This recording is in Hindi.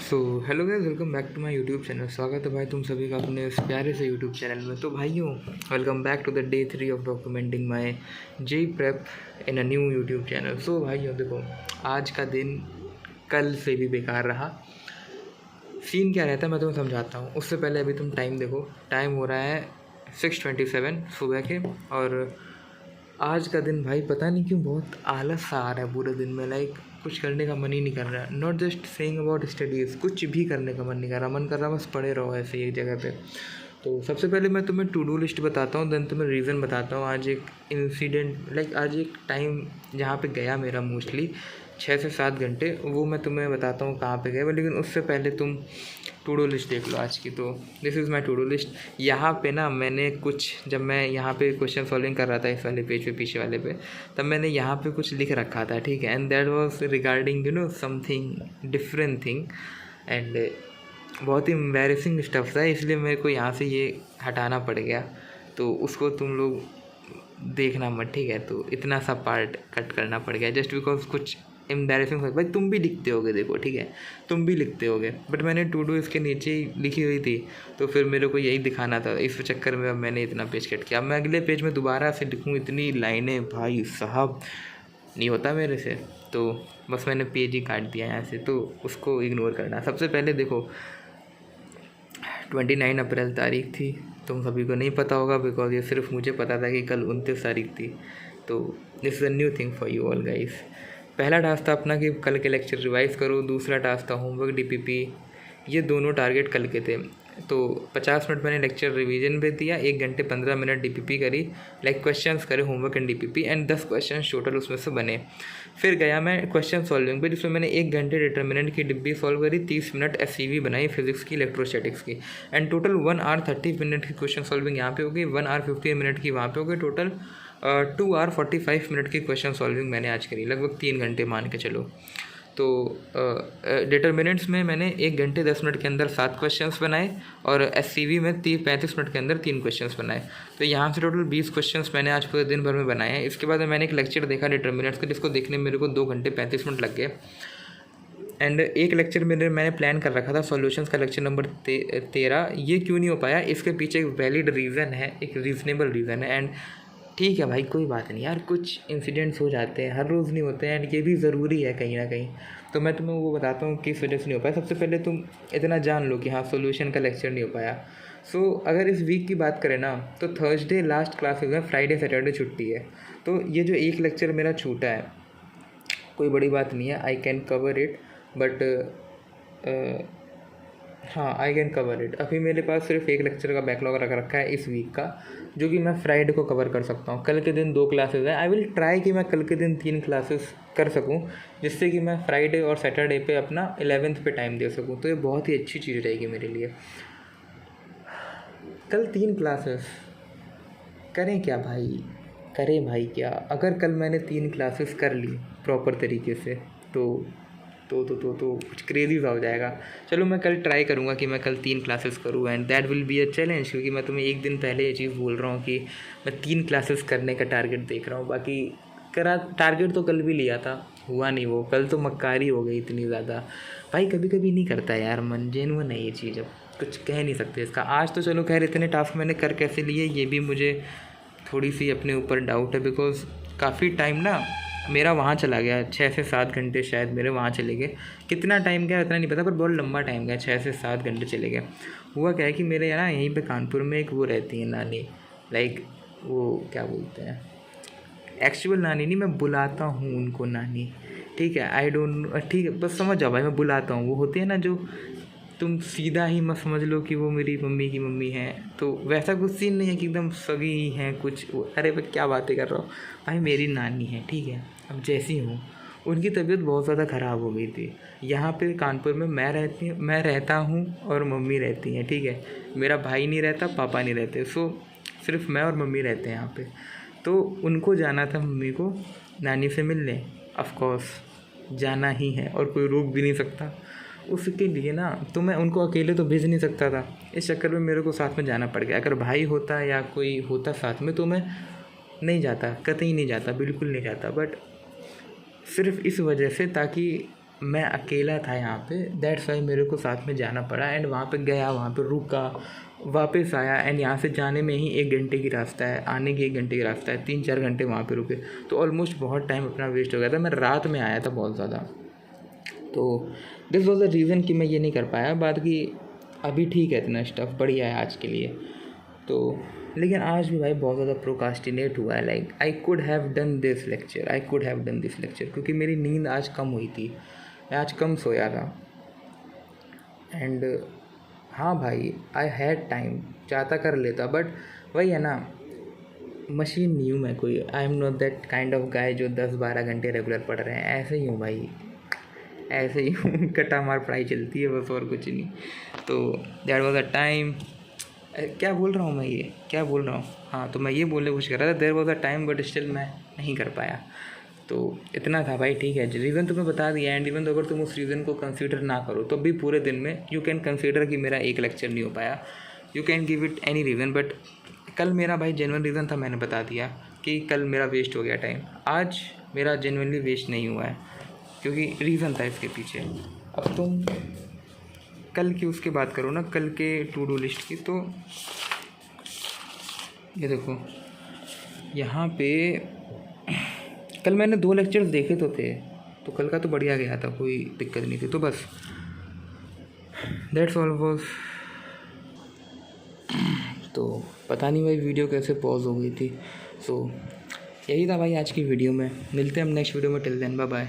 So hello guys, welcome back to my YouTube channel. स्वागत है भाई तुम सभी का अपने इस प्यारे से यूट्यूब चैनल में। तो भाइयों, welcome back to the day 3 of documenting my J prep in a new YouTube channel. So भाइयों देखो, आज का दिन कल से भी बेकार रहा। सीन क्या रहता है मैं तुम्हें समझाता हूँ। उससे पहले अभी तुम टाइम देखो, टाइम हो रहा है 6:27 सुबह के। और आज का दिन भाई पता नहीं क्यों बहुत आलस सा आ रहा है पूरे दिन में। लाइक कुछ करने का मन ही नहीं कर रहा है। Not just saying about studies, कुछ भी करने का मन नहीं कर रहा। मन कर रहा बस पड़े रहो ऐसे ही एक जगह पे। तो सबसे पहले मैं तुम्हें टू डू लिस्ट बताता हूँ, देन तुम्हें रीज़न बताता हूँ। आज एक इंसिडेंट, लाइक आज एक टाइम जहाँ पे गया मेरा मोस्टली 6 से 7 घंटे, वो मैं तुम्हें बताता हूँ कहाँ पे गए। लेकिन उससे पहले तुम टू डू लिस्ट देख लो आज की। तो this is my to do list. यहाँ पे ना मैंने कुछ, जब मैं यहाँ पे क्वेश्चन सॉल्विंग कर रहा था इस वाले पेज पे, पीछे वाले पे, तब मैंने यहाँ पे कुछ लिख रखा था, ठीक है। And that was regarding something different thing. And बहुत ही एम्बैरेसिंग स्टफ था, इसलिए मेरे को यहाँ से ये हटाना पड़ गया। तो उसको तुम लोग देखना मत, ठीक है। तो इतना सा पार्ट कट करना पड़ गया जस्ट बिकॉज कुछ एम्बैरेसिंग हो। भाई तुम भी लिखते होगे, देखो ठीक है, तुम भी लिखते होगे, बट मैंने टू डू इसके नीचे ही लिखी हुई थी, तो फिर मेरे को यही दिखाना था। इस चक्कर में अब मैंने इतना पेज कट किया। अब मैं अगले पेज में दोबारा से लिखूँ इतनी लाइनें, भाई साहब नहीं होता मेरे से। तो बस मैंने पेज ही काट दिया यहाँ से, तो उसको इग्नोर करना। सबसे पहले देखो, 29 अप्रैल तारीख थी। तुम सभी को नहीं पता होगा बिकॉज ये सिर्फ मुझे पता था कि कल 29 तारीख थी। तो this is a new thing for you all guys. पहला टास्क था अपना कि कल के लेक्चर रिवाइज़ करो। दूसरा टास्क था होमवर्क डीपीपी। ये दोनों टारगेट कल के थे। तो 50 मिनट मैंने लेक्चर रिवीजन पे दिया, 1 घंटे 15 मिनट डीपीपी करी, लाइक क्वेश्चंस करे homework and DPP, and 10 question total उसमें से बने। फिर गया मैं क्वेश्चन सॉल्विंग पे, जिसमें मैंने 1 घंटे डिटर्मिनेंट की डिब्बी सॉल्व करी, 30 मिनट एससीवी बनाई फिजिक्स की, इलेक्ट्रोस्टैटिक्स की, एंड टोटल 1 आवर 30 मिनट की क्वेश्चन सॉल्विंग यहाँ पे हो गई, 1 आवर 15 मिनट की वहाँ पे हो गई। टोटल 2 आवर 45 मिनट की क्वेश्चन सॉल्विंग मैंने आज करी, लगभग 3 घंटे मान के चलो। तो डिटर्मिनेंट्स में मैंने 1 घंटे 10 मिनट के अंदर 7 क्वेश्चंस बनाए, और एससीवी में 35 मिनट के अंदर 3 क्वेश्चंस बनाए। तो यहाँ से टोटल 20 क्वेश्चंस मैंने आज पूरे दिन भर में बनाए हैं। इसके बाद मैंने एक लेक्चर देखा डिटर्मिनेंट्स का, जिसको देखने में मेरे को 2 घंटे 35 मिनट लग गए। एंड एक लेक्चर मैंने प्लान कर रखा था सॉल्यूशंस का, लेक्चर नंबर 13। ये क्यों नहीं हो पाया, इसके पीछे एक वैलिड रीज़न है, एक रीज़नेबल रीज़न है। एंड ठीक है भाई, कोई बात नहीं यार, कुछ इंसिडेंट्स हो जाते हैं, हर रोज़ नहीं होते हैं, एंड ये भी ज़रूरी है कहीं ना कहीं। तो मैं तुम्हें वो बताता हूँ किस वजह से नहीं हो पाया। सबसे पहले तुम इतना जान लो कि हाँ, सॉल्यूशन का लेक्चर नहीं हो पाया। सो अगर इस वीक की बात करें ना, तो थर्सडे लास्ट क्लासेस है, फ्राइडे सैटरडे छुट्टी है। तो ये जो एक लेक्चर मेरा छूटा है, कोई बड़ी बात नहीं है, I can cover it. But हाँ, आई कैन कवर इट। अभी मेरे पास सिर्फ एक लेक्चर का बैकलॉग रख रखा है इस वीक का, जो कि मैं फ्राइडे को कवर कर सकता हूँ। कल के दिन 2 क्लासेस है। आई विल ट्राई कि मैं कल के दिन 3 क्लासेस कर सकूँ, जिससे कि मैं फ्राइडे और सैटरडे पे अपना 11th पे टाइम दे सकूँ। तो ये बहुत ही अच्छी चीज़ रहेगी मेरे लिए। कल 3 क्लासेस करें क्या भाई, करें भाई क्या? अगर कल मैंने 3 क्लासेस कर ली प्रॉपर तरीके से, तो कुछ क्रेज़ी सा हो जाएगा। चलो मैं कल ट्राई करूँगा कि मैं कल 3 क्लासेस करूँ, and that will be a challenge, क्योंकि मैं तुम्हें एक दिन पहले ये चीज़ बोल रहा हूँ कि मैं 3 क्लासेस करने का टारगेट देख रहा हूँ। बाकी टारगेट तो कल भी लिया था, हुआ नहीं वो। कल तो मक्कारी हो गई इतनी ज़्यादा। भाई कभी कभी नहीं करता यार मन, जेन्युइन है ये चीज़, अब कुछ कह नहीं सकते इसका। आज तो चलो खैर, इतने टास्क मैंने कर कैसे लिए ये भी मुझे थोड़ी सी अपने ऊपर डाउट है, बिकॉज काफ़ी टाइम ना मेरा वहाँ चला गया, 6 से 7 घंटे शायद मेरे वहाँ चले गए। कितना टाइम गया इतना नहीं पता, पर बहुत लंबा टाइम गया, 6 से 7 घंटे चले गए। हुआ क्या है कि मेरे यहाँ यहीं पे कानपुर में एक वो रहती है नानी, लाइक वो क्या बोलते हैं, एक्चुअल नानी नहीं, मैं बुलाता हूँ उनको नानी, ठीक है। आई डोंट, ठीक है बस समझ जाओ भाई, मैं बुलाता हूँ। वो होती है ना जो, तुम सीधा ही मत समझ लो कि वो मेरी मम्मी की मम्मी है। तो वैसा कुछ सीन नहीं है कि एकदम सगी ही हैं कुछ। अरे भाई क्या बातें कर रहा हूँ भाई, मेरी नानी है, ठीक है। अब जैसी हूँ, उनकी तबीयत बहुत ज़्यादा ख़राब हो गई थी। यहाँ पे कानपुर में मैं रहता हूँ और मम्मी रहती हैं, ठीक है। मेरा भाई नहीं रहता, पापा नहीं रहते, सो सिर्फ मैं और मम्मी रहते हैं यहाँ पे। तो उनको जाना था मम्मी को नानी से मिलने, ऑफ कोर्स जाना ही है और कोई रोक भी नहीं सकता। उसके लिए ना, तो मैं उनको अकेले तो भेज नहीं सकता था, इस चक्कर में मेरे को साथ में जाना पड़ गया। अगर भाई होता या कोई होता साथ में तो मैं नहीं जाता, कतई नहीं जाता, बिल्कुल नहीं जाता। बट सिर्फ इस वजह से, ताकि मैं अकेला था यहाँ पे, दैट्स वाई मेरे को साथ में जाना पड़ा। एंड वहाँ पे गया, वहाँ पे रुका, वापस आया। एंड यहाँ से जाने में ही 1 घंटे की रास्ता है, आने की 1 घंटे की रास्ता है, 3-4 घंटे वहाँ पे रुके। तो ऑलमोस्ट बहुत टाइम अपना वेस्ट हो गया था। मैं रात में आया था बहुत ज़्यादा, तो दिस वॉज द रीज़न कि मैं ये नहीं कर पाया। बात की अभी ठीक है, इतना स्टफ़ बढ़िया है आज के लिए। तो लेकिन आज भी भाई बहुत ज़्यादा प्रोकास्टिनेट हुआ है। Like I could have done this lecture, I could have done this lecture, क्योंकि मेरी नींद आज कम हुई थी, मैं आज कम सोया था। एंड हाँ भाई, आई हैड टाइम, चाहता कर लेता, बट वही है ना, मशीन नहीं हूँ मैं कोई। I am not that kind of guy जो 10-12 घंटे रेगुलर पढ़ रहे हैं। ऐसे ही हूँ भाई, ऐसे ही हूँ। कटा मार पढ़ाई चलती है बस, और कुछ नहीं। तो दैट वॉज अ टाइम। क्या बोल रहा हूँ मैं, ये क्या बोल रहा हूँ? हाँ, तो मैं ये बोलने की कोशिश कर रहा था, there was a time but still मैं नहीं कर पाया। तो इतना था भाई, ठीक है। रीज़न तुम्हें बता दिया। एंड इवन तो अगर तुम उस रीज़न को कंसीडर ना करो तो भी पूरे दिन में यू कैन कंसीडर कि मेरा एक लेक्चर नहीं हो पाया। You can give it any reason, but कल मेरा भाई जेन्युइन रीज़न था, मैंने बता दिया कि कल मेरा वेस्ट हो गया टाइम। आज मेरा जेन्युइनली वेस्ट नहीं हुआ है, क्योंकि रीज़न था इसके पीछे। अब तुम कल की उसकी बात करो ना, कल के टू डू लिस्ट की, तो ये देखो यहाँ पे कल मैंने 2 लेक्चर्स देखे तो थे, तो कल का तो बढ़िया गया था, कोई दिक्कत नहीं थी। तो बस दैट्स ऑल वॉज। तो पता नहीं भाई वीडियो कैसे पॉज हो गई थी। सो यही था भाई आज की वीडियो में। मिलते हैं हम नेक्स्ट वीडियो में। Till then bye bye.